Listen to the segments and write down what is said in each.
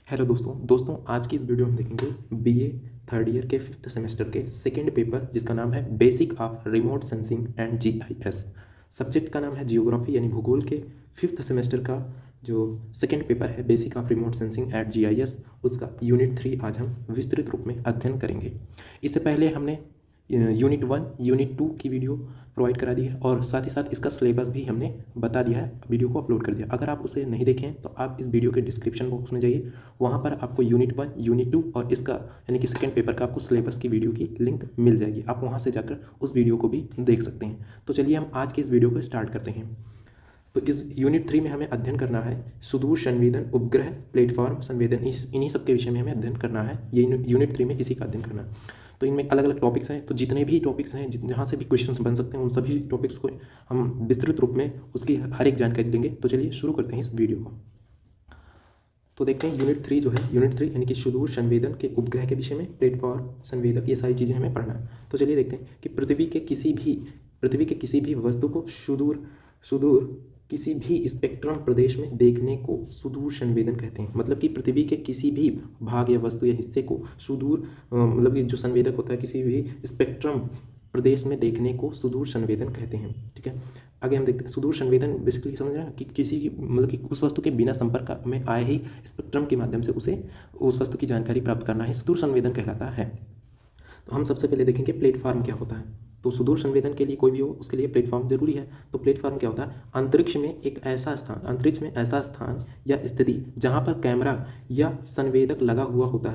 Hello दोस्तों आज की इस वीडियो में देखेंगे बीए थर्ड ईयर के फिफ्थ सेमेस्टर के सेकेंड पेपर जिसका नाम है basic of remote sensing and GIS. Subject का नाम है जियोग्राफी यानी भूगोल के फिफ्थ सेमेस्टर का जो सेकेंड पेपर है basic of remote sensing and GIS, उसका यूनिट 3 आज हम विस्तृत रूप में अध्ययन करेंगे। इससे पहले हमने यूनिट 1 यूनिट 2 की वीडियो प्रोवाइड करा दी है और साथ ही साथ इसका सिलेबस भी हमने बता दिया है, वीडियो को अपलोड कर दिया। अगर आप उसे नहीं देखें तो आप इस वीडियो के डिस्क्रिप्शन बॉक्स में जाइए, वहाँ पर आपको यूनिट 1 यूनिट 2 और इसका यानी कि सेकेंड पेपर का आपको सिलेबस की वीडियो की लिंक मिल जाएगी। आप वहाँ से जाकर उस वीडियो को भी देख सकते हैं। तो चलिए हम आज के इस वीडियो को स्टार्ट करते हैं। तो इस यूनिट 3 में हमें अध्ययन करना है सुदूर संवेदन उपग्रह प्लेटफॉर्म संवेदन, इन्हीं सब के विषय में हमें अध्ययन करना है। ये यूनिट 3 में इसी का अध्ययन करना है। तो इनमें अलग अलग टॉपिक्स हैं, तो जितने भी टॉपिक्स हैं जहाँ से भी क्वेश्चंस बन सकते हैं उन सभी टॉपिक्स को हम विस्तृत रूप में उसकी हर एक जानकारी देंगे। तो चलिए शुरू करते हैं इस वीडियो को। तो देखते हैं यूनिट 3 जो है, यूनिट 3 यानी कि सुदूर संवेदन के उपग्रह के विषय में, प्लेटफॉर्म संवेदक, ये सारी चीज़ें हमें पढ़ना है। तो चलिए देखते हैं कि पृथ्वी के किसी भी वस्तु को सुदूर किसी भी स्पेक्ट्रम प्रदेश में देखने को सुदूर संवेदन कहते हैं। मतलब कि पृथ्वी के किसी भी भाग या वस्तु या हिस्से को सुदूर मतलब कि जो संवेदक होता है किसी भी स्पेक्ट्रम प्रदेश में देखने को सुदूर संवेदन कहते हैं। ठीक है, आगे हम देखते हैं सुदूर संवेदन बेसिकली समझ रहे हैं कि किसी की मतलब कि उस वस्तु के बिना संपर्क में आए ही स्पेक्ट्रम के माध्यम से उसे उस वस्तु की जानकारी प्राप्त करना ही सुदूर संवेदन कहलाता है। तो हम सबसे पहले देखेंगे प्लेटफॉर्म क्या होता है। तो सुदूर संवेदन के लिए कोई भी हो उसके लिए प्लेटफॉर्म जरूरी है। तो प्लेटफॉर्म क्या होता है? अंतरिक्ष में ऐसा स्थान या स्थिति जहां पर कैमरा या संवेदक लगा हुआ होता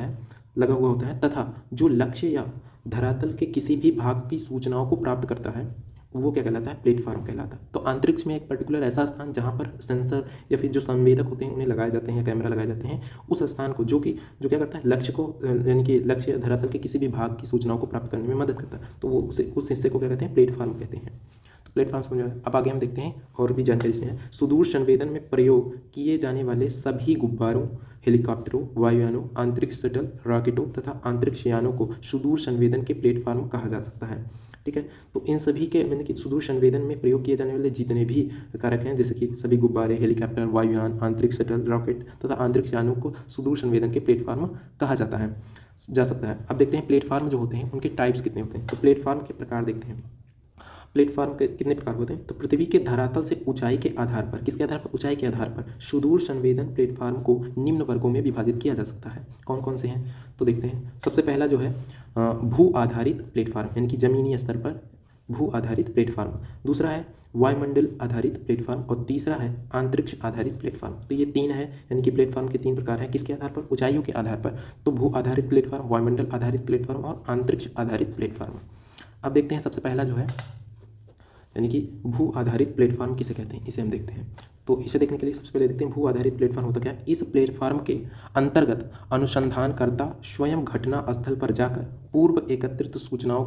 है तथा जो लक्ष्य या धरातल के किसी भी भाग की सूचनाओं को प्राप्त करता है, वो क्या कहलाता है? प्लेटफॉर्म कहलाता है। तो अंतरिक्ष में एक पर्टिकुलर ऐसा स्थान जहाँ पर सेंसर या फिर जो संवेदक होते हैं उन्हें लगाए जाते हैं या कैमरा लगाए जाते हैं, उस स्थान को जो क्या करता है, लक्ष्य को यानी कि लक्ष्य या धरातल के किसी भी भाग की सूचनाओं को प्राप्त करने में मदद करता है। तो वो उस हिस्से को क्या कहते हैं? प्लेटफॉर्म कहते हैं। तो प्लेटफॉर्म समझ में। अब आगे हम देखते हैं और भी जानकारी इसमें है। सुदूर संवेदन में प्रयोग किए जाने वाले सभी गुब्बारों, हेलीकॉप्टरों, वायुयानों, अंतरिक्ष शटल, रॉकेटों तथा अंतरिक्ष यानों को सुदूर संवेदन के प्लेटफॉर्म कहा जा सकता है। ठीक है, तो इन सभी के मैंने कि सुदूर संवेदन में प्रयोग किए जाने वाले जितने भी कारक हैं, जैसे कि सभी गुब्बारे, हेलीकॉप्टर, वायुयान, अंतरिक्ष शटल, रॉकेट तथा अंतरिक्ष यानों को सुदूर संवेदन के प्लेटफॉर्म कहा जा सकता है। अब देखते हैं प्लेटफॉर्म जो होते हैं उनके टाइप्स कितने होते हैं। तो प्लेटफॉर्म के प्रकार देखते हैं। प्लेटफॉर्म के कितने प्रकार होते हैं? तो पृथ्वी के धरातल से ऊंचाई के आधार पर, किसके आधार पर? ऊंचाई के आधार पर सुदूर संवेदन प्लेटफॉर्म को निम्न वर्गों में विभाजित किया जा सकता है। कौन कौन से हैं? तो देखते हैं। सबसे पहला जो है भू आधारित प्लेटफॉर्म यानी कि जमीनी स्तर पर भू आधारित प्लेटफॉर्म, दूसरा है वायुमंडल आधारित प्लेटफॉर्म और तीसरा है अंतरिक्ष आधारित प्लेटफॉर्म। तो ये तीन है, यानी कि प्लेटफॉर्म के तीन प्रकार हैं। किसके आधार पर? ऊंचाइयों के आधार पर। तो भू आधारित प्लेटफॉर्म, वायुमंडल आधारित प्लेटफॉर्म और अंतरिक्ष आधारित प्लेटफॉर्म। अब देखते हैं सबसे पहला जो है यानी कि भू आधारित प्लेटफॉर्म किसे कहते हैं, इसे हम देखते हैं। तो इसे देखने के लिए सबसे पहले देखते हैं भू आधारित प्लेटफॉर्म होता क्या है। इस प्लेटफॉर्म के अंतर्गत अनुसंधानकर्ता स्वयं घटना स्थल पर जाकर पूर्व एकत्रित सूचनाओं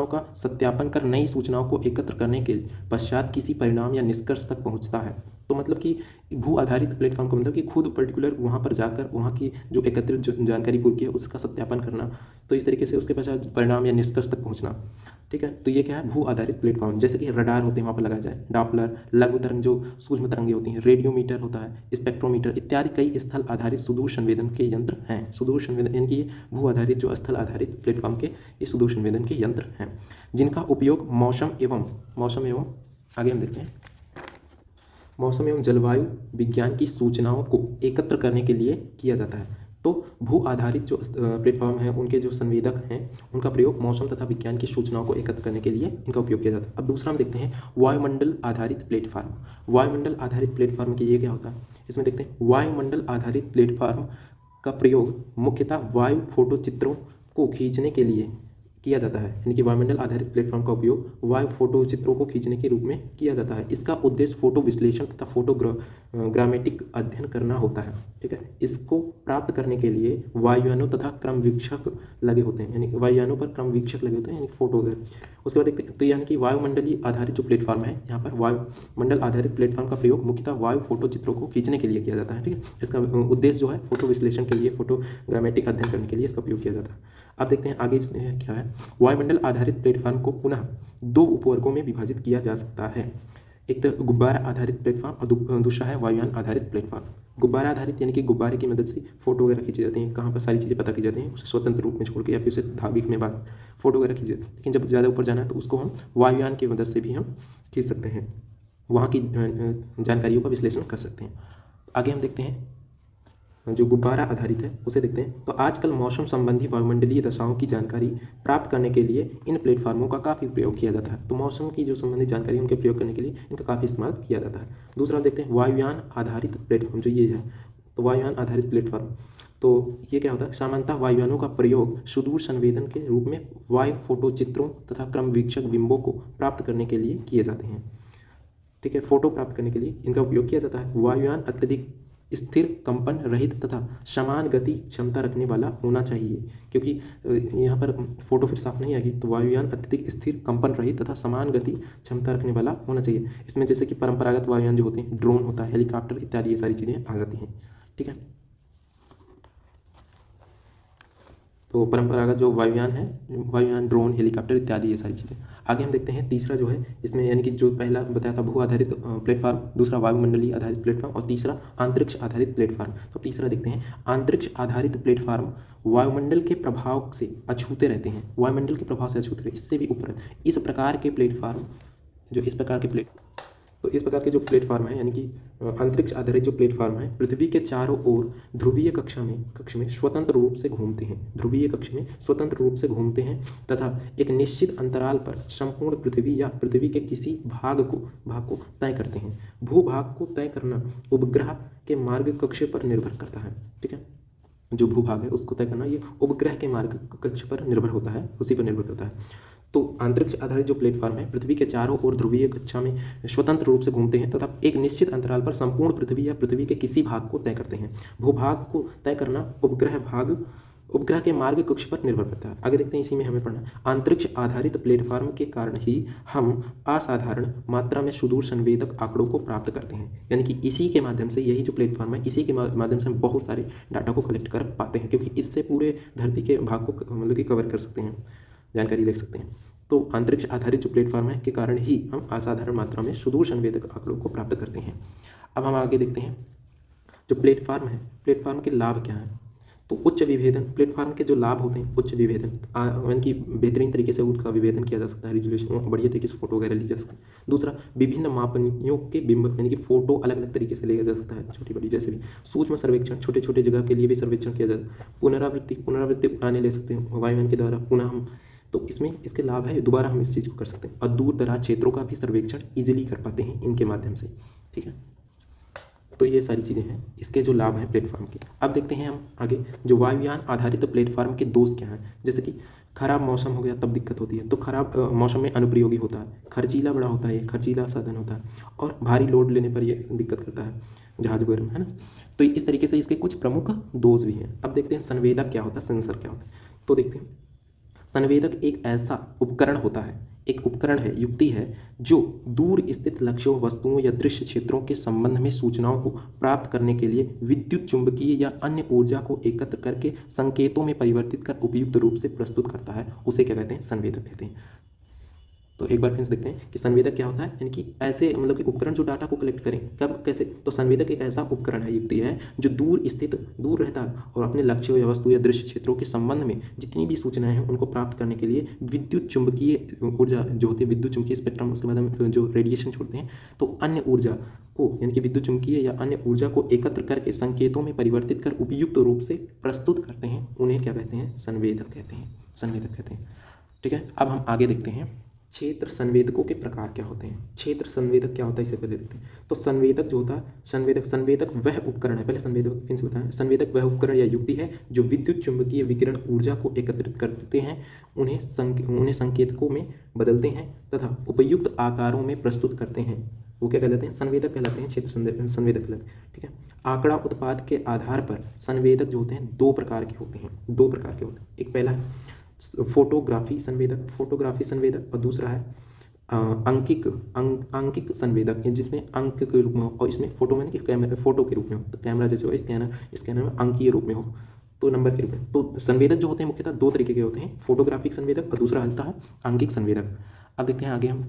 का सत्यापन कर नई सूचनाओं को एकत्र करने के पश्चात किसी परिणाम या निष्कर्ष तक पहुंचता है। तो मतलब कि भू आधारित प्लेटफॉर्म का मतलब कि खुद पर्टिकुलर वहाँ पर जाकर वहाँ की जो एकत्रित जानकारी पूरी की है उसका सत्यापन करना, तो इस तरीके से उसके पश्चात परिणाम या निष्कर्ष तक पहुँचना। ठीक है, तो ये क्या है? भू आधारित प्लेटफॉर्म। जैसे कि रडार होते हैं वहाँ पर लगाया जाए, डॉपलर, लघु तरंग जो सूक्ष्म तरंगें होती हैं, रेडियोमीटर होता है, स्पेक्ट्रोमीटर इत्यादि कई स्थल आधारित सुदूर संवेदन के यंत्र हैं। सुदूर संवेदन यानी कि ये भू आधारित जो स्थल आधारित प्लेटफॉर्म के ये सुदूर संवेदन के यंत्र हैं, जिनका उपयोग मौसम एवं आगे हम देखते हैं मौसम एवं जलवायु विज्ञान की सूचनाओं को एकत्र करने के लिए किया जाता है। तो भू आधारित जो प्लेटफॉर्म है उनके जो संवेदक हैं उनका प्रयोग मौसम तथा विज्ञान की सूचनाओं को एकत्र करने के लिए इनका उपयोग किया जाता है। अब दूसरा हम देखते हैं वायुमंडल आधारित प्लेटफॉर्म। वायुमंडल आधारित प्लेटफॉर्म के ये क्या होता है, इसमें देखते हैं। वायुमंडल आधारित प्लेटफॉर्म का प्रयोग मुख्यतः वायु फोटो चित्रों को खींचने के लिए किया जाता है, यानी कि वायुमंडल आधारित प्लेटफॉर्म का उपयोग वायु फोटो चित्रों को खींचने के रूप में किया जाता है। इसका उद्देश्य फोटो विश्लेषण तथा फोटोग्रामेटिक अध्ययन करना होता है। ठीक है, इसको प्राप्त करने के लिए वायुयानों तथा क्रमवीक्षक लगे होते हैं, यानी वायुयानों पर क्रमवीक्षक लगे होते हैं, यानी फोटोग्राफ। उसके बाद देखते हैं तो यानी कि वायुमंडलीय आधारित जो प्लेटफॉर्म है, यहाँ पर वायुमंडल आधारित प्लेटफॉर्म का प्रयोग मुख्यतः वायु फोटो चित्रों को खींचने के लिए किया जाता है। ठीक है, इसका उद्देश्य जो है फोटो विश्लेषण के लिए, फोटोग्रामेटिक अध्ययन करने के लिए इसका उपयोग किया जाता है। अब देखते हैं आगे क्या है। वायुमंडल आधारित प्लेटफॉर्म को पुनः दो उपवर्गों में विभाजित किया जा सकता है। एक तो गुब्बारा आधारित प्लेटफॉर्म और दूसरा है वायुयान आधारित प्लेटफॉर्म। गुब्बारा आधारित यानी कि गुब्बारे की मदद से फोटो वगैरह खींची जाती हैं, कहाँ पर सारी चीज़ें पता की जाती हैं, उसे स्वतंत्र रूप में छोड़ के या फिर उसे धागे में बांध फोटो वगैरह खींची जाती है। लेकिन जब ज़्यादा ऊपर जाना है तो उसको हम वायुयान की मदद से भी हम खींच सकते हैं, वहाँ की जानकारियों का विश्लेषण कर सकते हैं। आगे हम देखते हैं जो गुब्बारा आधारित है उसे देखते हैं। तो आजकल मौसम संबंधी वायुमंडलीय दशाओं की जानकारी प्राप्त करने के लिए इन प्लेटफार्मों का काफ़ी प्रयोग किया जाता है। तो मौसम की जो संबंधित जानकारी है उनके प्रयोग करने के लिए इनका काफ़ी इस्तेमाल किया जाता है। दूसरा देखते हैं वायुयान आधारित प्लेटफॉर्म, जो ये है। तो वायुयान आधारित प्लेटफॉर्म, तो ये क्या होता है, सामान्यतः वायुयानों का प्रयोग सुदूर संवेदन के रूप में वायु फोटो चित्रों तथा क्रमवीक्षक बिंबों को प्राप्त करने के लिए किए जाते हैं। ठीक है, फोटो प्राप्त करने के लिए इनका उपयोग किया जाता है। वायुयान अत्यधिक स्थिर, कंपन रहित तथा समान गति क्षमता रखने वाला होना चाहिए, क्योंकि यहाँ पर फोटो फिर साफ नहीं आएगी। तो वायुयान अत्यधिक स्थिर, कंपन रहित तथा समान गति क्षमता रखने वाला होना चाहिए। इसमें जैसे कि परंपरागत वायुयान जो होते हैं, ड्रोन होता है, हेलीकॉप्टर इत्यादि, ये सारी चीज़ें आ जाती हैं। ठीक है, तो परंपरागत जो वायुयान है, वायुयान, ड्रोन, हेलीकॉप्टर इत्यादि, ये सारी चीज़ें। आगे हम देखते हैं तीसरा जो है इसमें, यानी कि जो पहला बताया था भू आधारित प्लेटफॉर्म, दूसरा वायुमंडलीय आधारित प्लेटफॉर्म और तीसरा अंतरिक्ष आधारित प्लेटफॉर्म। तो तीसरा देखते हैं अंतरिक्ष आधारित प्लेटफॉर्म वायुमंडल के प्रभाव से अछूते रहते हैं, वायुमंडल के प्रभाव से अछूते रहते हैं, इससे भी ऊपर इस प्रकार के प्लेटफॉर्म, जो इस प्रकार के तो इस प्रकार के जो प्लेटफॉर्म है, यानी कि अंतरिक्ष आधारित जो प्लेटफॉर्म है, पृथ्वी के चारों ओर ध्रुवीय कक्ष में स्वतंत्र रूप से घूमते हैं, ध्रुवीय कक्ष में स्वतंत्र रूप से घूमते हैं तथा एक निश्चित अंतराल पर संपूर्ण पृथ्वी या पृथ्वी के किसी भाग को तय करते हैं। भूभाग को तय करना उपग्रह के मार्ग कक्ष पर निर्भर करता है। ठीक है, जो भूभाग है उसको तय करना ये उपग्रह के मार्ग कक्ष पर निर्भर होता है, उसी पर निर्भर करता है। तो अंतरिक्ष आधारित जो प्लेटफॉर्म है, पृथ्वी के चारों ओर ध्रुवीय कक्षा में स्वतंत्र रूप से घूमते हैं तथा एक निश्चित अंतराल पर संपूर्ण पृथ्वी या पृथ्वी के किसी भाग को तय करते हैं। भूभाग को तय करना उपग्रह के मार्ग कक्ष पर निर्भर करता है। आगे देखते हैं, इसी में हमें पढ़ना, अंतरिक्ष आधारित प्लेटफॉर्म के कारण ही हम असाधारण मात्रा में सुदूर संवेदक आंकड़ों को प्राप्त करते हैं। यानी कि इसी के माध्यम से, यही जो प्लेटफॉर्म है, इसी के माध्यम से हम बहुत सारे डाटा को कलेक्ट कर पाते हैं, क्योंकि इससे पूरे धरती के भाग को मतलब कि कवर कर सकते हैं, जानकारी ले सकते हैं। तो अंतरिक्ष आधारित जो प्लेटफॉर्म है के कारण ही हम असाधारण मात्रा में सुदूर संवेदक आंकड़ों को प्राप्त करते हैं। अब हम आगे देखते हैं जो प्लेटफॉर्म है, प्लेटफॉर्म के लाभ क्या हैं। तो उच्च विभेदन, प्लेटफॉर्म के जो लाभ होते हैं, उच्च विभेदन, यानी कि बेहतरीन तरीके से उनका विभेदन किया जा सकता है, रिजोल्यूशन बढ़िया तरीके से फोटो वगैरह ली जा सकती है। दूसरा, विभिन्न मापनियों के बिंब, यानी कि फोटो अलग अलग तरीके से लिया जा सकता है, छोटी बड़ी जैसे भी। सूक्ष्म सर्वेक्षण, छोटे छोटे जगह के लिए भी सर्वेक्षण किया जाता है। पुनरावृत्ति उड़ाने ले सकते हैं वायुयान के द्वारा, पुनः हम, तो इसमें इसके लाभ है, दोबारा हम इस चीज़ को कर सकते हैं। और दूर दराज क्षेत्रों का भी सर्वेक्षण इजीली कर पाते हैं इनके माध्यम से। ठीक है, तो ये सारी चीज़ें हैं इसके जो लाभ हैं प्लेटफॉर्म के। अब देखते हैं हम आगे जो वायुयान आधारित प्लेटफॉर्म के दोष क्या हैं। जैसे कि खराब मौसम हो गया तब दिक्कत होती है, तो खराब मौसम में अनुप्रयोगी होता है, खर्चीला बड़ा होता है, ये खर्चीला साधन होता है, और भारी लोड लेने पर ये दिक्कत करता है जहाज वगैरह में, है ना। तो इस तरीके से इसके कुछ प्रमुख दोष भी हैं। अब देखते हैं संवेदक क्या होता है, सेंसर क्या होता है। तो देखते हैं, संवेदक एक ऐसा उपकरण होता है, एक उपकरण है, युक्ति है, जो दूर स्थित लक्ष्यों, वस्तुओं या दृश्य क्षेत्रों के संबंध में सूचनाओं को प्राप्त करने के लिए विद्युत चुंबकीय या अन्य ऊर्जा को एकत्र करके संकेतों में परिवर्तित कर उपयुक्त रूप से प्रस्तुत करता है, उसे क्या कहते हैं, संवेदक कहते हैं। तो एक बार फिर से देखते हैं कि संवेदक क्या होता है, यानी कि ऐसे मतलब कि उपकरण जो डाटा को कलेक्ट करें, कब कैसे। तो संवेदक एक ऐसा उपकरण है, युक्ति है, जो दूर रहता है और अपने लक्ष्यों या वस्तु या दृश्य क्षेत्रों के संबंध में जितनी भी सूचनाएं हैं उनको प्राप्त करने के लिए विद्युत चुंबकीय ऊर्जा जो होती है, विद्युत चुंबकीय स्पेक्ट्रम, उसके बाद हम जो रेडिएशन छोड़ते हैं, तो अन्य ऊर्जा को, यानी कि विद्युत चुंबकीय या अन्य ऊर्जा को एकत्र करके संकेतों में परिवर्तित कर उपयुक्त रूप से प्रस्तुत करते हैं, उन्हें क्या कहते हैं, संवेदक कहते हैं, संवेदक कहते हैं। ठीक है, अब हम आगे देखते हैं क्षेत्र संवेदकों के प्रकार क्या होते हैं। क्षेत्र संवेदक क्या होता है, इसे पहले देखते हैं। तो संवेदक जो होता है, संवेदक वह उपकरण है, पहले संवेदक फिर से बताएं, संवेदक वह उपकरण या युक्ति है जो विद्युत चुंबकीय विकिरण ऊर्जा को एकत्रित करते हैं, उन्हें संकेतकों में बदलते हैं तथा उपयुक्त आकारों में प्रस्तुत करते हैं। वो क्या कहलाते हैं, संवेदक कहलाते हैं, क्षेत्र संवेदक कहलाते हैं। ठीक है, आंकड़ा उत्पाद के आधार पर संवेदक जो होते हैं दो प्रकार के होते हैं, एक पहला है फोटोग्राफी संवेदक, और दूसरा है अंकिक संवेदक, जिसमें अंक के रूप में हो, और इसमें फोटो में कि फोटो के रूप में हो, तो कैमरा जैसे हो, स्कैनर में अंकीय रूप में हो, तो नंबर के रूप में। तो संवेदक जो होते हैं मुख्यतः दो तरीके के होते हैं, फोटोग्राफिक संवेदक और दूसरा होता है अंकिक संवेदक। अब देखते हैं आगे हम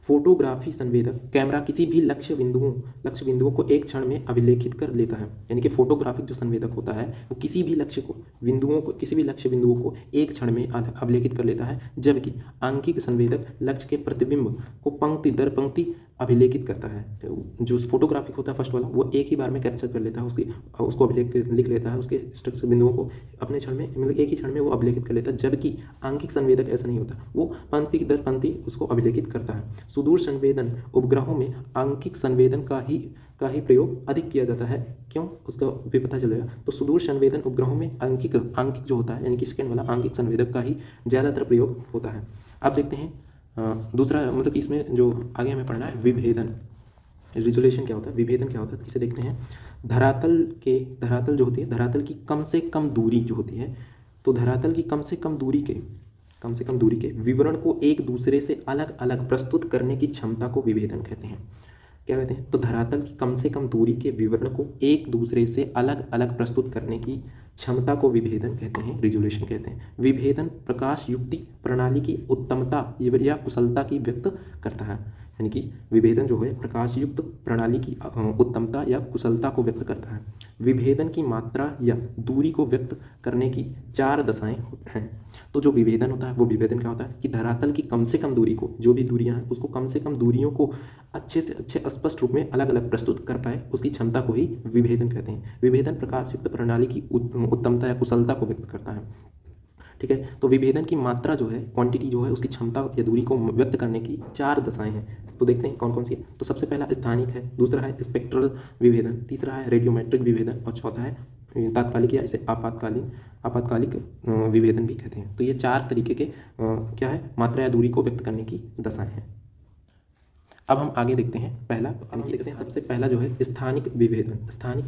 फोटोग्राफी संवेदक कैमरा किसी भी लक्ष्य बिंदुओं को एक क्षण में अभिलेखित कर लेता है। यानी कि फोटोग्राफिक जो संवेदक होता है वो किसी भी लक्ष्य बिंदुओं को एक क्षण में अभिलेखित कर लेता है, जबकि आंकिक संवेदक लक्ष्य के प्रतिबिंब को पंक्ति दर पंक्ति अभिलेखित करता है। जो फोटोग्राफिक होता है फर्स्ट वाला, वो एक ही बार में कैप्चर कर लेता है, उसको लिख लेता है, उसके स्ट्रक्चर बिंदुओं को अपने क्षण में, मतलब एक ही क्षण में वो अभिलेखित कर लेता है, जबकि आंकिक संवेदक ऐसा नहीं होता, वो पंक्ति दर पंक्ति उसको अभिलेखित करता है। सुदूर संवेदन उपग्रहों में आंकिक संवेदन का ही प्रयोग अधिक किया जाता है। क्यों, उसका भी पता चलेगा। तो सुदूर संवेदन उपग्रहों में आंकिक जो होता है, यानी कि सेकेंड वाला आंकिक संवेदक का ही ज़्यादातर प्रयोग होता है। अब देखते हैं दूसरा, मतलब कि इसमें जो आगे हमें पढ़ना है विभेदन, रिजोल्यूशन क्या होता है, विभेदन क्या होता है, इसे देखते हैं। धरातल जो होती है, धरातल की कम से कम दूरी जो होती है, तो धरातल की कम से कम दूरी के विवरण को एक दूसरे से अलग अलग प्रस्तुत करने की क्षमता को विभेदन कहते हैं। क्या कहते हैं, तो धरातल की कम से कम दूरी के विवरण को एक दूसरे से अलग अलग प्रस्तुत करने की क्षमता को विभेदन कहते हैं, रिजोल्यूशन कहते हैं। विभेदन प्रकाश युक्ति प्रणाली की उत्तमता या कुशलता की व्यक्त करता है। यानी कि विभेदन जो है प्रकाश युक्त प्रणाली की उत्तमता या कुशलता को व्यक्त करता है। विभेदन की मात्रा या दूरी को व्यक्त करने की 4 दशाएं हैं। तो जो विभेदन होता है वो विभेदन क्या होता है कि धरातल की कम से कम दूरी को, जो भी दूरियां हैं उसको कम से कम दूरियों को अच्छे से अच्छे स्पष्ट रूप में अलग अलग प्रस्तुत कर पाए, उसकी क्षमता को ही विभेदन कहते हैं। विभेदन प्रकाश युक्त प्रणाली की उत्तमता या कुशलता को व्यक्त करता है। ठीक है, तो विभेदन की मात्रा जो है, क्वांटिटी जो है, उसकी क्षमता या दूरी को व्यक्त करने की 4 दशाएं हैं। तो देखते हैं कौन कौन सी है। तो सबसे पहला स्थानिक है, दूसरा है स्पेक्ट्रल विभेदन, तीसरा है रेडियोमेट्रिक विभेदन और चौथा है तात्कालिक या इसे आपातकालिक विभेदन भी कहते हैं। तो ये 4 तरीके के क्या है, मात्रा या दूरी को व्यक्त करने की दशाएं हैं। अब हम आगे देखते हैं पहला, देखते हैं सबसे पहला जो है स्थानिक विभेदन। स्थानिक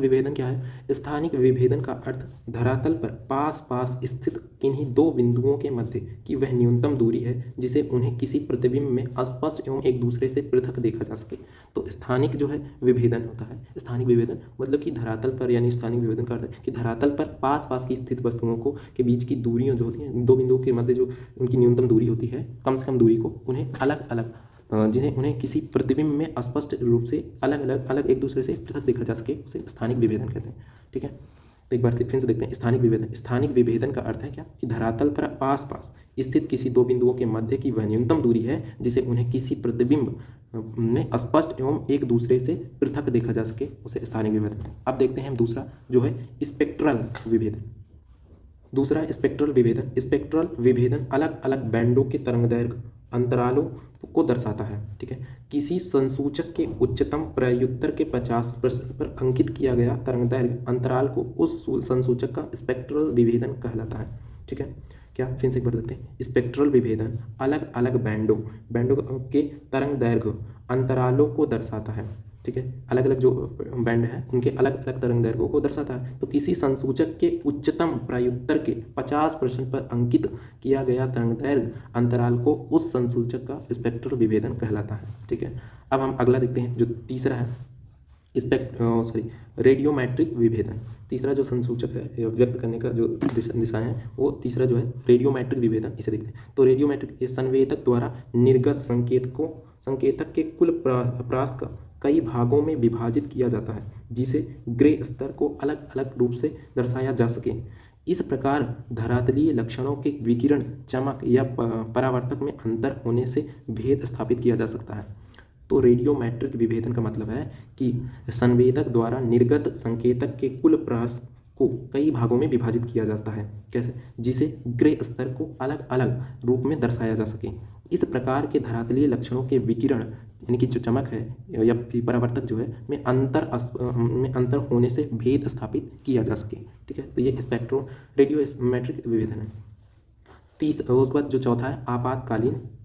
विभेदन क्या है? स्थानिक विभेदन का अर्थ धरातल पर पास स्थित किन्हीं 2 बिंदुओं के मध्य की वह न्यूनतम दूरी है जिसे उन्हें किसी प्रतिबिंब में स्पष्ट एवं एक दूसरे से पृथक देखा जा सके। तो स्थानिक जो है विभेदन होता है। स्थानिक विभेदन मतलब कि धरातल पर, यानी स्थानिक विभेदन का अर्थ है कि धरातल पर पास की स्थित वस्तुओं को के बीच की दूरियां जो होती हैं, 2 बिंदुओं के मध्य जो उनकी न्यूनतम दूरी होती है, कम से कम दूरी को, उन्हें अलग अलग उन्हें किसी प्रतिबिंब में स्पष्ट रूप से अलग एक दूसरे से पृथक देखा जा सके, उसे स्थानिक विभेदन कहते हैं। ठीक है, तो एक बार फिर से देखते हैं स्थानिक विभेदन। स्थानिक विभेदन का अर्थ है क्या कि धरातल पर पास स्थित किसी 2 बिंदुओं के मध्य की वह न्यूनतम दूरी है जिसे उन्हें किसी प्रतिबिंब में स्पष्ट एवं एक दूसरे से पृथक देखा जा सके, उसे स्थानिक विभेदन। अब देखते हैं दूसरा जो है स्पेक्ट्रल विभेदन। दूसरा स्पेक्ट्रल विभेदन। स्पेक्ट्रल विभेदन अलग अलग बैंडों के तरंगदैर्घ्य अंतरालों को दर्शाता है। ठीक है, किसी संसूचक के उच्चतम प्रयुत्तर के 50% पर अंकित किया गया तरंगदैर्घ्य अंतराल को उस संसूचक का स्पेक्ट्रल विभेदन कहलाता है। ठीक है, क्या, फिर से एक बार देखते हैं। स्पेक्ट्रल विभेदन अलग अलग बैंडों के तरंगदैर्घ्य अंतरालों को दर्शाता है। ठीक है, अलग अलग जो बैंड है उनके अलग अलग तरंगदैर्घ्यों को दर्शाता है। तो किसी संसूचक के उच्चतम प्रयुत्तर के 50% पर अंकित किया गया तरंगदैर्घ्य अंतराल को उस संसूचक का स्पेक्ट्रल विभेदन कहलाता है। ठीक है, अब हम अगला देखते हैं जो तीसरा है रेडियोमेट्रिक विभेदन। तीसरा जो संसूचक है व्यक्त करने का जो दिशा है वो तीसरा जो है रेडियोमेट्रिक विभेदन, इसे देखते हैं। तो रेडियोमेट्रिक संवेदक द्वारा निर्गत संकेतक के कुल प्रास का कई भागों में विभाजित किया जाता है जिसे ग्रे स्तर को अलग अलग रूप से दर्शाया जा सके। इस प्रकार धरातलीय लक्षणों के विकिरण, चमक या परावर्तक में अंतर होने से भेद स्थापित किया जा सकता है। तो रेडियोमेट्रिक विभेदन का मतलब है कि संवेदक द्वारा निर्गत संकेतक के कुल प्रास को कई भागों में विभाजित किया जाता है। कैसे? जिसे ग्रे स्तर को अलग अलग रूप में दर्शाया जा सके। इस प्रकार के धरातलीय लक्षणों के विकिरण, यानी कि जो चमक है या परावर्तक जो है में अंतर होने से भेद स्थापित किया जा सके। ठीक है, तो ये स्पेक्ट्रो रेडियोमेट्रिक विभेदन है। उसके बाद जो चौथा है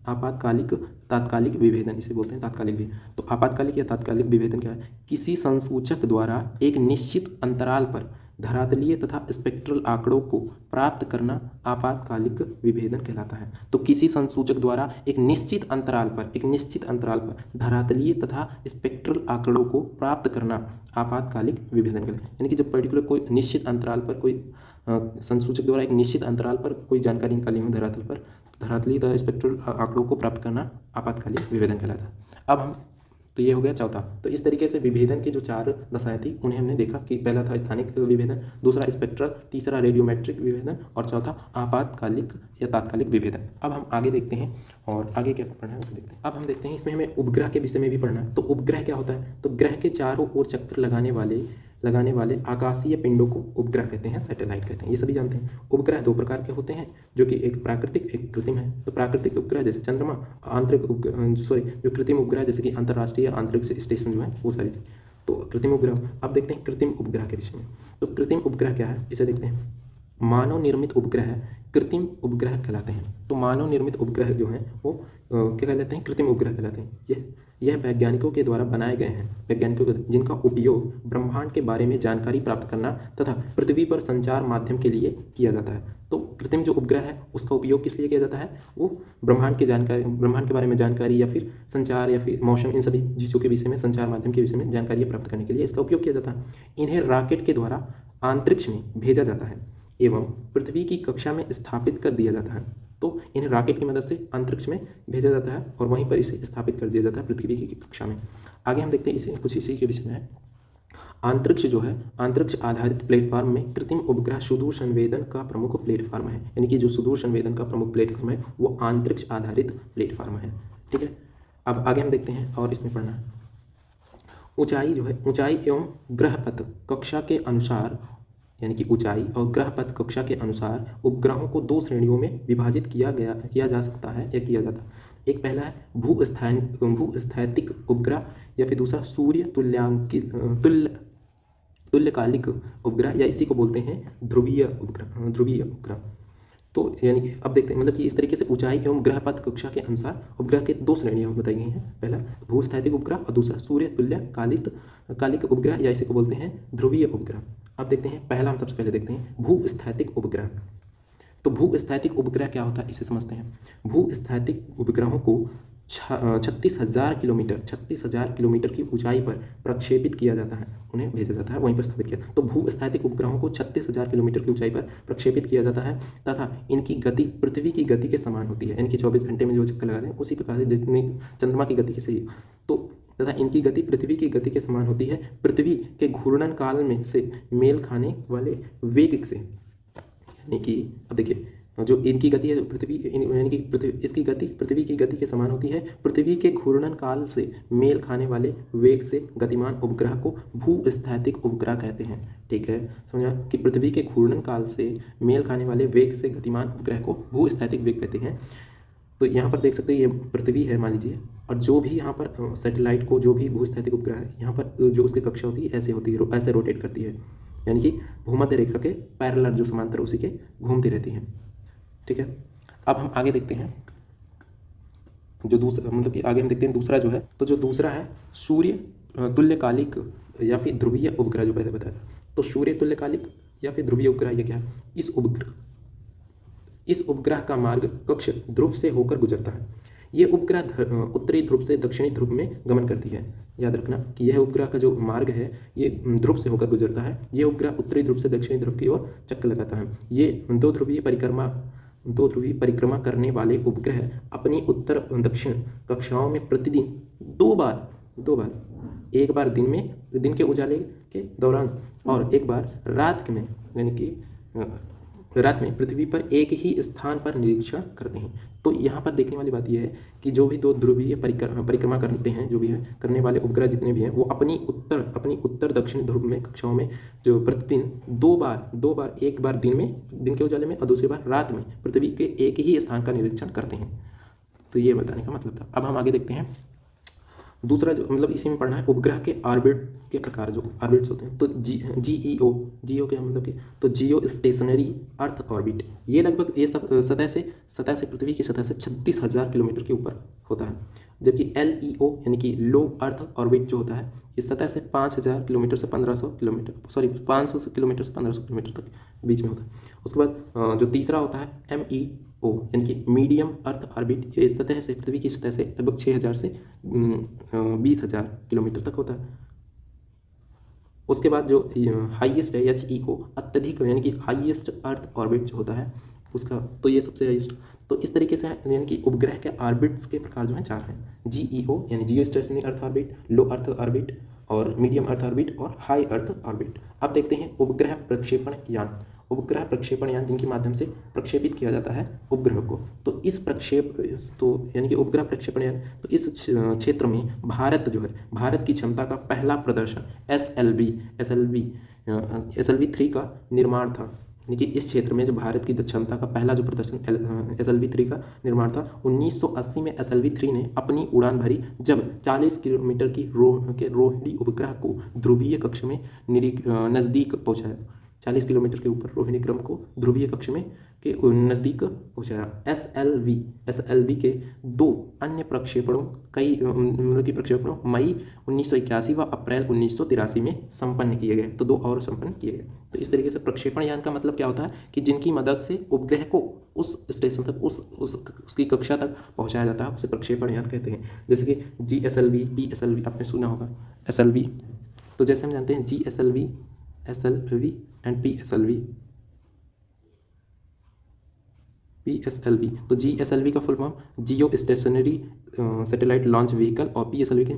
आपातकालिक तात्कालिक विभेदन, इसे बोलते हैं तात्कालिक विभेदन। तो आपातकालिक या तात्कालिक विभेदन क्या है? किसी संसूचक द्वारा एक निश्चित अंतराल पर धरातलीय तथा स्पेक्ट्रल आंकड़ों को प्राप्त करना आपातकालिक विभेदन कहलाता है। तो किसी संसूचक द्वारा एक निश्चित अंतराल पर धरातलीय तथा स्पेक्ट्रल आंकड़ों को प्राप्त करना आपातकालिक विभेदन कहलाता है। यानी कि जब पर्टिकुलर कोई निश्चित अंतराल पर कोई संसूचक द्वारा एक निश्चित अंतराल पर कोई जानकारी निकाली हो धरातल पर, धरातलीय तथा स्पेक्ट्रल आंकड़ों को प्राप्त करना आपातकालीन विभेदन कहलाता है। अब हम तो ये हो गया चौथा। तो इस तरीके से विभेदन की जो 4 दशाएं थी उन्हें हमने देखा कि पहला था स्थानिक विभेदन, दूसरा स्पेक्ट्रल, तीसरा रेडियोमेट्रिक विभेदन और चौथा आपातकालिक या तात्कालिक विभेदन। अब हम आगे देखते हैं और आगे क्या पढ़ना है उसे देखते हैं। अब हम देखते हैं इसमें हमें उपग्रह के विषय में भी पढ़ना है। तो उपग्रह क्या होता है? तो ग्रह के चारों ओर चक्कर लगाने वाले आकाशीय पिंडों को उपग्रह कहते हैं, सैटेलाइट कहते हैं, ये सभी जानते हैं। उपग्रह 2 प्रकार के होते हैं, जो कि एक प्राकृतिक एक कृत्रिम है। तो प्राकृतिक उपग्रह जैसे चंद्रमा, जो कृत्रिम उपग्रह जैसे कि अंतर्राष्ट्रीय अंतरिक्ष स्टेशन जो है वो सारी थी, तो कृत्रिम उपग्रह। अब देखते हैं कृत्रिम उपग्रह के विषय में। तो कृत्रिम उपग्रह क्या है इसे देखते हैं। मानव निर्मित उपग्रह कृत्रिम उपग्रह कहलाते हैं। तो मानव निर्मित उपग्रह जो हैं वो क्या कहलाते हैं? कृत्रिम उपग्रह कहलाते हैं। यह वैज्ञानिकों के द्वारा बनाए गए हैं, जिनका उपयोग ब्रह्मांड के बारे में जानकारी प्राप्त करना तथा पृथ्वी पर संचार माध्यम के लिए किया जाता है। तो कृत्रिम जो उपग्रह है उसका उपयोग किस लिए किया जाता है? वो ब्रह्मांड के बारे में जानकारी या फिर संचार या फिर मौसम, इन सभी चीज़ों के विषय में, संचार माध्यम के विषय में जानकारी प्राप्त करने के लिए इसका उपयोग किया जाता है। इन्हें रॉकेट के द्वारा अंतरिक्ष में भेजा जाता है एवं पृथ्वी की कक्षा में स्थापित कर दिया जाता है। तो इन्हें रॉकेट की मदद से अंतरिक्ष में भेजा जाता है और वहीं पर इसे स्थापित कर दिया जाता है पृथ्वी की कक्षा में। आगे हम देखते हैं कुछ इसी के विषय में है। अंतरिक्ष जो है, अंतरिक्ष आधारित प्लेटफॉर्म में कृत्रिम उपग्रह सुदूर संवेदन का प्रमुख प्लेटफॉर्म है। यानी कि जो सुदूर संवेदन का प्रमुख प्लेटफॉर्म है वो अंतरिक्ष आधारित प्लेटफॉर्म है। ठीक है, अब आगे हम देखते हैं और इसमें पढ़ना है। ऊंचाई जो है, ऊंचाई एवं ग्रहपथ कक्षा के अनुसार, यानी कि ऊंचाई और ग्रहपथ कक्षा के अनुसार उपग्रहों को 2 श्रेणियों में विभाजित किया जा सकता है या किया जाता है। एक पहला है भूस्थैतिक उपग्रह या फिर दूसरा सूर्य तुल्यकालिक उपग्रह या इसी को बोलते हैं ध्रुवीय उपग्रह। तो यानी कि अब देखते हैं, मतलब कि इस तरीके से ऊंचाई एवं ग्रहपथ कक्षा के अनुसार उपग्रह के 2 श्रेणियां बताई गई हैं। पहला भूस्थैतिक उपग्रह और दूसरा सूर्य तुल्यकालिक उपग्रह या इसी को बोलते हैं ध्रुवीय उपग्रह। अब देखते हैं, पहला हम सबसे पहले देखते हैं भूस्थैतिक उपग्रह। तो भूस्थैतिक उपग्रह क्या होता है इसे समझते हैं। भूस्थैतिक उपग्रहों को 36,000 किलोमीटर की ऊंचाई पर प्रक्षेपित किया जाता है, उन्हें भेजा जाता है, वहीं पर स्थापित किया। तो भूस्थैतिक उपग्रहों को 36,000 किलोमीटर की ऊंचाई पर प्रक्षेपित किया जाता है तथा इनकी गति पृथ्वी की गति के समान होती है। इनकी 24 घंटे में जो चक्कर लगा रहे हैं उसी प्रकार से जितनी चंद्रमा की गति के सही, तो तथा इनकी गति पृथ्वी की गति के समान होती है पृथ्वी के घूर्णन काल में से मेल खाने वाले वेग से। यानी कि अब देखिए, जो इनकी गति है इसकी गति पृथ्वी की गति के समान होती है पृथ्वी के घूर्णन काल से मेल खाने वाले वेग से गतिमान उपग्रह को भूस्थैतिक उपग्रह कहते हैं। ठीक है, समझा कि पृथ्वी के घूर्णन काल से मेल खाने वाले वेग से गतिमान उपग्रह को भूस्थैतिक वेग कहते हैं। तो यहाँ पर देख सकते हैं ये पृथ्वी है मान लीजिए, और जो भी यहाँ पर सैटेलाइट को, जो भी भूस्थैतिक उपग्रह है, यहाँ पर जो उसकी कक्षा होती है ऐसे होती है, ऐसे रोटेट करती है, यानी कि भूमध्य रेखा के पैरेलल जो समांतर उसी के घूमती रहती है। ठीक है, अब हम आगे देखते हैं जो दूसरा, मतलब कि आगे हम देखते हैं दूसरा जो है, तो जो दूसरा है सूर्य तुल्यकालिक या फिर ध्रुवीय उपग्रह जो पहले बताया। तो सूर्य तुल्यकालिक या फिर ध्रुवीय उपग्रह ये क्या है? इस उपग्रह का मार्ग कक्ष ध्रुव से होकर गुजरता है। ये उपग्रह उत्तरी ध्रुव से दक्षिणी ध्रुव में गमन करती है। याद रखना कि यह उपग्रह का जो मार्ग है ये ध्रुव से होकर गुजरता है। ये उपग्रह उत्तरी ध्रुव से दक्षिणी ध्रुव की ओर चक्कर लगाता है। ये दो ध्रुवीय परिक्रमा करने वाले उपग्रह अपनी उत्तर दक्षिण कक्षाओं में प्रतिदिन दो बार, एक बार दिन के उजाले के दौरान और एक बार रात में, यानी कि रात में पृथ्वी पर एक ही स्थान पर निरीक्षण करते हैं। तो यहाँ पर देखने वाली बात यह है कि जो भी 2 ध्रुवीय परिक्रमा करते हैं, जो भी है करने वाले उपग्रह जितने भी हैं, वो अपनी उत्तर दक्षिण ध्रुव में कक्षाओं में जो प्रतिदिन दो बार, एक बार दिन के उजाले में और दूसरी बार रात में पृथ्वी के एक ही स्थान का निरीक्षण करते हैं। तो ये बताने का मतलब था। अब हम आगे देखते हैं दूसरा, जो मतलब इसी में पढ़ना है उपग्रह के ऑर्बिट्स के प्रकार, जो ऑर्बिट्स होते हैं। तो जीओ क्या मतलब कि, तो जियो स्टेशनरी अर्थ ऑर्बिट, ये लगभग ये सब सतह से पृथ्वी की सतह से 36,000 किलोमीटर के ऊपर होता है। जबकि LEO यानी कि लो अर्थ ऑर्बिट जो होता है, इस सतह से 500 किलोमीटर से 1500 किलोमीटर, 500 किलोमीटर से 1500 किलोमीटर तक बीच में होता है। उसके बाद जो तीसरा होता है MEO यानी कि मीडियम अर्थ ऑर्बिट, ये सतह से पृथ्वी की सतह से लगभग 6000 से 20,000 किलोमीटर तक होता है। उसके बाद जो हाईएस्ट है HEO, अत्यधिक यानी कि हाईएस्ट अर्थ ऑर्बिट जो होता है उसका, तो ये सबसे हाईएस्ट। तो इस तरीके से यानी कि उपग्रह के ऑर्बिट्स के प्रकार जो हैं 4 हैं, GEO यानी जियो स्टेशनरी अर्थ ऑर्बिट, लो अर्थ ऑर्बिट और मीडियम अर्थ ऑर्बिट और हाई अर्थ ऑर्बिट। अब देखते हैं उपग्रह प्रक्षेपण यान। उपग्रह प्रक्षेपण यान जिनके माध्यम से प्रक्षेपित किया जाता है उपग्रह को, तो इस यानी कि उपग्रह प्रक्षेपण यान, तो इस क्षेत्र में भारत जो है, भारत की क्षमता का पहला प्रदर्शन SLV 3 का निर्माण था। यानी कि इस क्षेत्र में जो भारत की क्षमता का पहला जो प्रदर्शन SLV 3 का निर्माण था, 1980 में SLV 3 ने अपनी उड़ान भरी जब 40 किलोमीटर की रोहिणी उपग्रह को ध्रुवीय कक्ष में नज़दीक पहुंचाया। 40 किलोमीटर के ऊपर रोहिणी क्रम को ध्रुवीय कक्ष में के नज़दीक पहुंचाया। SLV के 2 अन्य प्रक्षेपणों मई 1981 व अप्रैल 1983 में संपन्न किए गए, तो 2 और संपन्न किए गए। तो इस तरीके से प्रक्षेपण यान का मतलब क्या होता है कि जिनकी मदद से उपग्रह को उस स्टेशन तक उसकी कक्षा तक पहुंचाया जाता है, उसे प्रक्षेपण यान कहते हैं। जैसे कि GSLV, PSLV आपने सुना होगा, SLV, तो जैसे हम जानते हैं GSLV, SLV एंड PSLV। तो GSLV का फुल फॉर्म जियो स्टेशनरी सैटेलाइट लॉन्च व्हीकल और PSLV के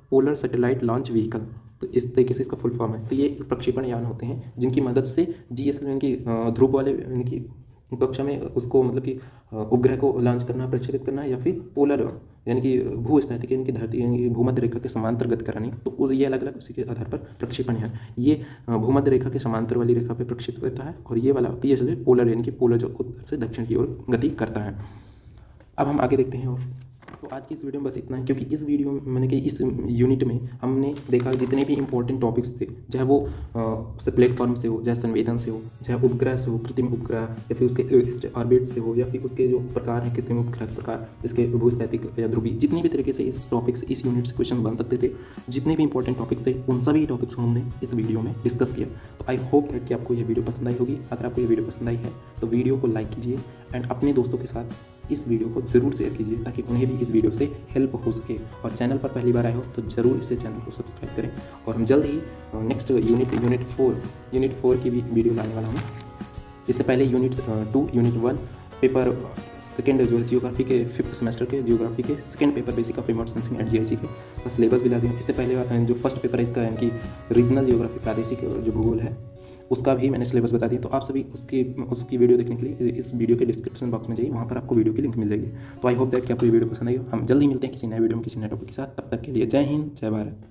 पोलर सैटेलाइट लॉन्च व्हीकल। तो इस तरीके से इसका फुल फॉर्म है। तो ये प्रक्षेपण यान होते हैं जिनकी मदद से GSLV यानी कि ध्रुव वाले यानी कि कक्षा में उसको मतलब कि उपग्रह को लॉन्च करना, प्रक्षेपित करना, या फिर पोलर यानी कि भूस्थैतिक यानी कि धरती यानी कि भूमध्य रेखा के समांतर गति करानी, तो ये अलग अलग उसी के आधार पर प्रक्षेपण यान। ये भूमध्य रेखा के समांतर वाली रेखा पर प्रक्षेपित करता है, और ये वाला PSLV पोलर यानी कि पोलर जो उत्तर से दक्षिण की ओर गति करता है। अब हम आगे देखते हैं। और तो आज की इस वीडियो में बस इतना है, क्योंकि इस वीडियो में मैंने कि इस यूनिट में हमने देखा जितने भी इंपॉर्टेंट टॉपिक्स थे, चाहे वो से प्लेटफॉर्म से हो, चाहे संवेदन से हो, चाहे उपग्रह से हो, कृत्रिम उपग्रह, या फिर उसके ऑर्बिट से हो, या फिर उसके जो प्रकार हैं कृत्रिम उपग्रह के प्रकार, जिसके भूस्थैतिक या ध्रुवीय, जितनी भी तरीके से इस टॉपिक से इस यूनिट से क्वेश्चन बन सकते थे, जितने भी इंपॉर्टेंट टॉपिक्स थे उन सभी टॉपिक्स को हमने इस वीडियो में डिस्कस किया। तो आई होप कि आपको ये वीडियो पसंद आई होगी। अगर आपको ये वीडियो पसंद आई है तो वीडियो को लाइक कीजिए एंड अपने दोस्तों के साथ इस वीडियो को ज़रूर शेयर कीजिए, ताकि उन्हें भी इस वीडियो से हेल्प हो सके। और चैनल पर पहली बार आए हो तो ज़रूर इसे चैनल को सब्सक्राइब करें। और हम जल्द ही नेक्स्ट यूनिट 4 की भी वीडियो लाने वाला हूँ। इससे पहले यूनिट 2, यूनिट 1 पेपर सेकेंड जो जियोग्राफी के 5th सेमेस्टर के जियोग्राफी के second paper basic of remote sensing and GIS के बस सिलेबस भी ला दिया। इससे पहले जो फर्स्ट पेपर है इसका यानी कि रीजनल जियोग्राफी, प्रादेशिक जो भूगोल है, उसका भी मैंने सिलेबस बता दिया। तो आप सभी उसकी वीडियो देखने के लिए इस वीडियो के डिस्क्रिप्शन बॉक्स में जाइए, वहाँ पर आपको वीडियो की लिंक मिल जाएगी। तो आई होप दैट कि आपको ये वीडियो पसंद आई हो। हम जल्दी मिलते हैं किसी नए वीडियो में किसी नए टॉपिक के साथ। तब तक के लिए जय हिंद, जय भारत।